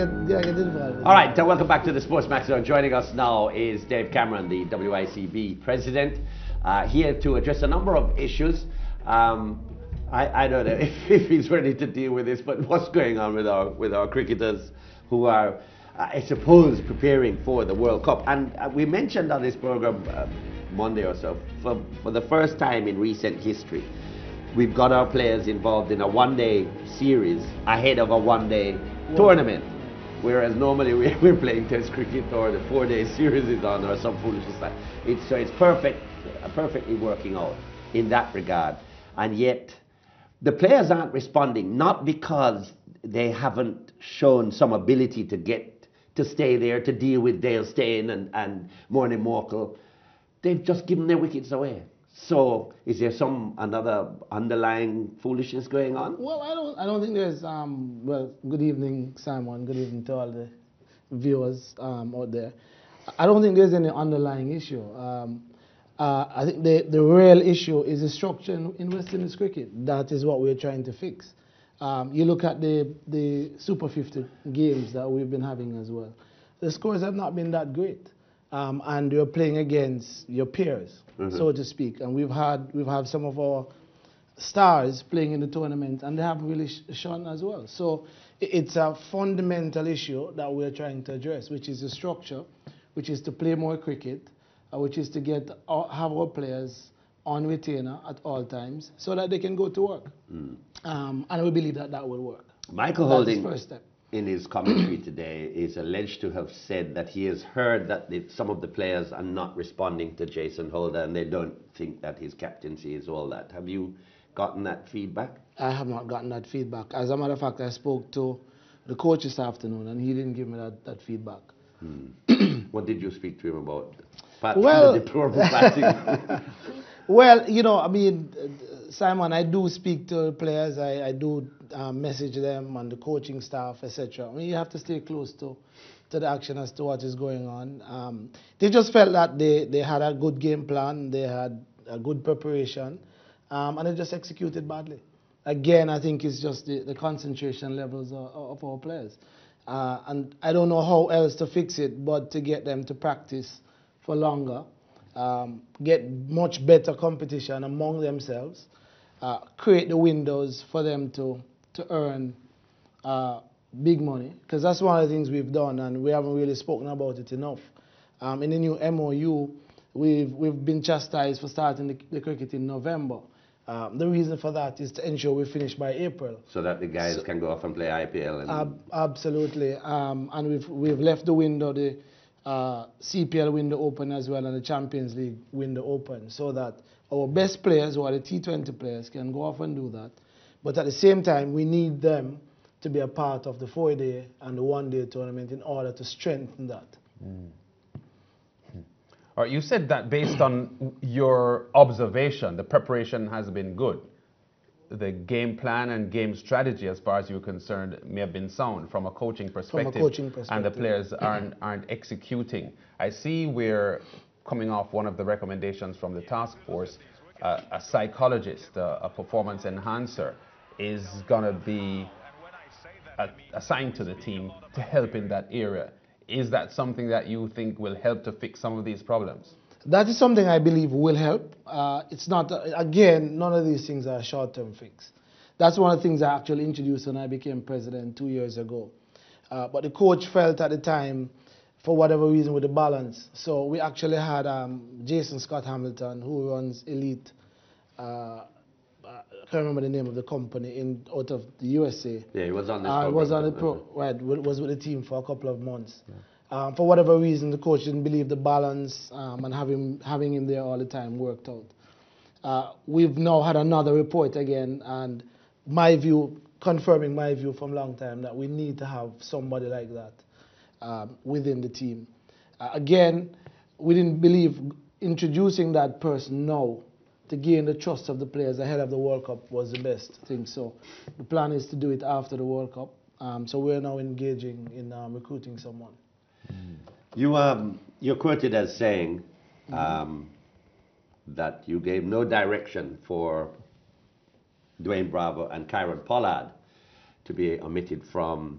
get involved. All right, so welcome back to the SportsMax Zone. Joining us now is Dave Cameron, the WICB president, here to address a number of issues. I don't know if he's ready to deal with this, but what's going on with our cricketers who are, I suppose, preparing for the World Cup? And we mentioned on this program Monday or so, for the first time in recent history, we've got our players involved in a one-day series ahead of a one-day tournament. Whereas normally we're playing Test cricket or the 4-day series is on or some foolishness like that. So it's perfectly working out in that regard. And yet the players aren't responding, not because they haven't shown some ability to stay there, to deal with Dale Steyn and Morne Morkel. They've just given their wickets away. So is there another underlying foolishness going on? Well, I don't think there's well, good evening, Simon. Good evening to all the viewers out there. I don't think there's any underlying issue. I think the real issue is the structure in West Indies cricket. That is what we're trying to fix. You look at the Super 50 games that we've been having as well. The scores have not been that great. And you're playing against your peers, so to speak. And we've had some of our stars playing in the tournament, and they haven't really shone as well. So it's a fundamental issue that we're trying to address, which is the structure, which is to play more cricket, which is to have our players on retainer at all times, so that they can go to work. And we believe that will work. Michael That's Holding, the first step. in his commentary today, is alleged to have said that he has heard that some of the players are not responding to Jason Holder and they don't think that his captaincy is all that. Have you gotten that feedback? I have not gotten that feedback. As a matter of fact, I spoke to the coach this afternoon and he didn't give me that feedback. What did you speak to him about? Well, the deplorable batting? Well, you know, I mean, Simon, I do speak to players. I do message them and the coaching staff, etc. I mean, you have to stay close to the action as to what is going on. They just felt that they had a good game plan, they had a good preparation, and they just executed badly. Again, I think it's just the concentration levels of our players. And I don't know how else to fix it, but to get them to practice for longer, get much better competition among themselves, create the windows for them to earn big money, because that's one of the things we've done and we haven't really spoken about it enough. In the new MOU, we've been chastised for starting the cricket in November. The reason for that is to ensure we finish by April. So that the guys can go off and play IPL. And absolutely. And we've left the window, the CPL window open as well, and the Champions League window open, so that our best players, who are the T20 players, can go off and do that. But at the same time, we need them to be a part of the 4-day and the 1-day tournament in order to strengthen that. All right, you said that based on your observation, the preparation has been good. The game plan and game strategy, as far as you're concerned, may have been sound from a coaching perspective. From a coaching perspective. And the players aren't executing. I see we're coming off one of the recommendations from the task force. A psychologist, a performance enhancer, is going to be assigned to the team to help in that area. Is that something that you think will help to fix some of these problems? That is something I believe will help. It's not, again, none of these things are a short-term fix. That's one of the things I actually introduced when I became president 2 years ago. But the coach felt at the time, for whatever reason, with the balance. So we actually had Jason Scott Hamilton, who runs Elite, I can't remember the name of the company, out of the USA. Yeah, he was on this program. Was with the team for a couple of months. Yeah. For whatever reason, the coach didn't believe the balance and having him there all the time worked out. We've now had another report again, and my view, confirming my view from a long time, that we need to have somebody like that within the team. Again, we didn't believe introducing that person now to gain the trust of the players ahead of the World Cup was the best thing. So the plan is to do it after the World Cup. So we're now engaging in recruiting someone. You're quoted as saying that you gave no direction for Dwayne Bravo and Kyron Pollard to be omitted from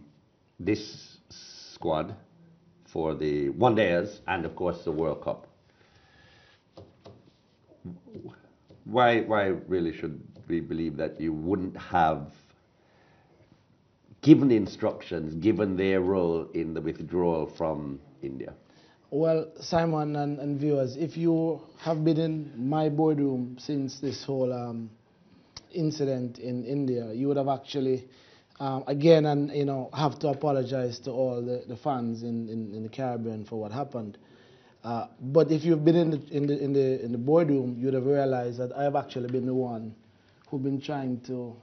this squad for the one-dayers and, of course, the World Cup. Why really should we believe that you wouldn't have given instructions, given their role in the withdrawal from India? Well, Simon and viewers, if you have been in my boardroom since this whole incident in India, you would have actually, again, and have to apologize to all the fans in the Caribbean for what happened. But if you've been in the boardroom, you'd have realized that I have actually been the one who've been trying to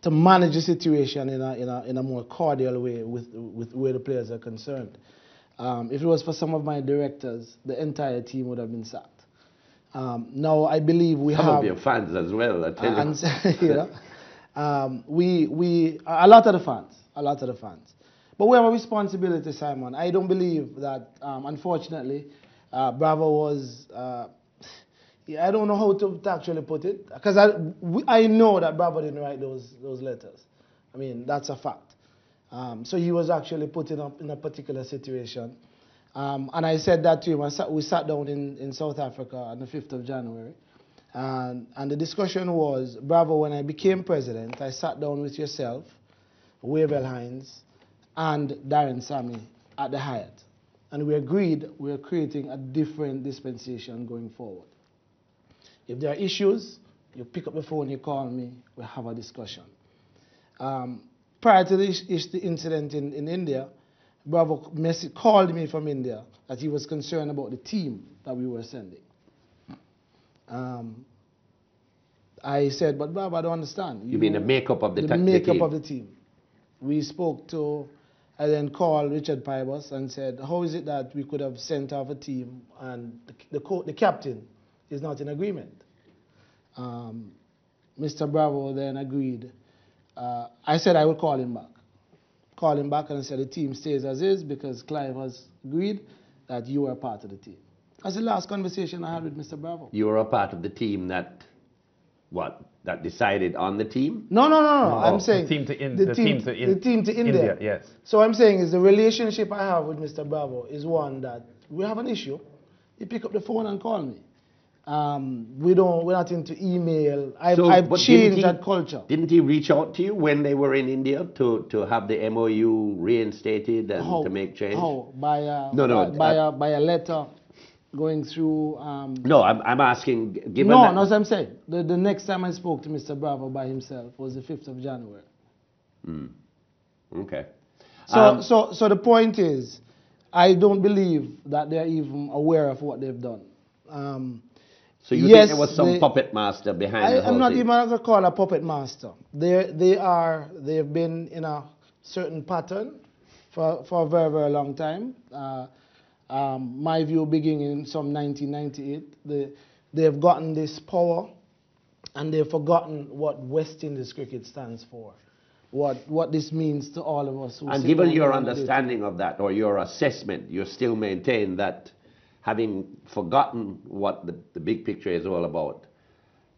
manage the situation in a more cordial way with where the players are concerned. If it was for some of my directors, the entire team would have been sacked. Now I believe we have some of your fans as well. I tell you. We a lot of the fans. But we have a responsibility, Simon. I don't believe that, unfortunately, Bravo was, I don't know how to actually put it, because I know that Bravo didn't write those letters. I mean, that's a fact. So he was actually put in a particular situation. And I said that to him. We sat down in South Africa on the 5th of January. And the discussion was, Bravo, when I became president, I sat down with yourself, Wavell Hines, and Darren Sammy at the Hyatt. And we agreed we are creating a different dispensation going forward. If there are issues, you pick up the phone, you call me, we have a discussion. Prior to the incident in India, Bravo called me from India that he was concerned about the team that we were sending. I said, but Bravo, I don't understand. You mean the makeup of the team? The makeup of the team. We spoke to, I then called Richard Pybus and said, how is it that we could have sent off a team and the captain is not in agreement? Mr. Bravo then agreed. I said I would call him back. Call him back and I said the team stays as is because Clive has agreed that you are part of the team. That's the last conversation I had with Mr. Bravo. You were a part of the team that, what, that decided on the team? No. I'm saying the team to India. Yes. So I'm saying is the relationship I have with Mr. Bravo is one that we have an issue. You pick up the phone and call me. We're not into email. I've changed that culture. Didn't he reach out to you when they were in India to have the MOU reinstated and to make change? How? By a letter going through. No, I'm asking. Given no, that, no, as I'm saying, the next time I spoke to Mr. Bravo by himself was the 5th of January. Okay. So the point is, I don't believe that they're even aware of what they've done. So you think there was some puppet master behind the whole I'm not thing? even going to call a puppet master. They've been in a certain pattern for a very, very long time. My view beginning in some 1998, they've gotten this power and they've forgotten what West Indies cricket stands for. What this means to all of us. And given your understanding of that or your assessment, you still maintain that having forgotten what the big picture is all about,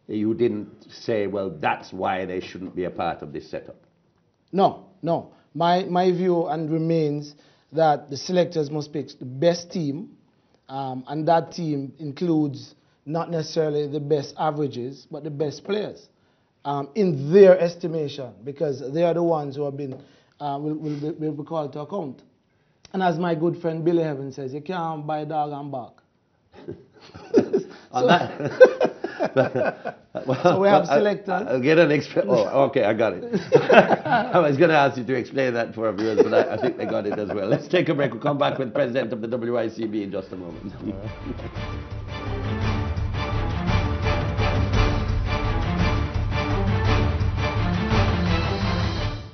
you didn't say, well, that's why they shouldn't be a part of this setup. No. My view and remains that the selectors must pick the best team, and that team includes not necessarily the best averages, but the best players in their estimation, because they are the ones who have been will be called to account. And as my good friend Billy Heaven says, you can't buy dog and bark. So we have selectors. I'll get an oh, okay, I got it. I was going to ask you to explain that for our viewers, but I think they got it as well. Let's take a break. We'll come back with the President of the WICB in just a moment.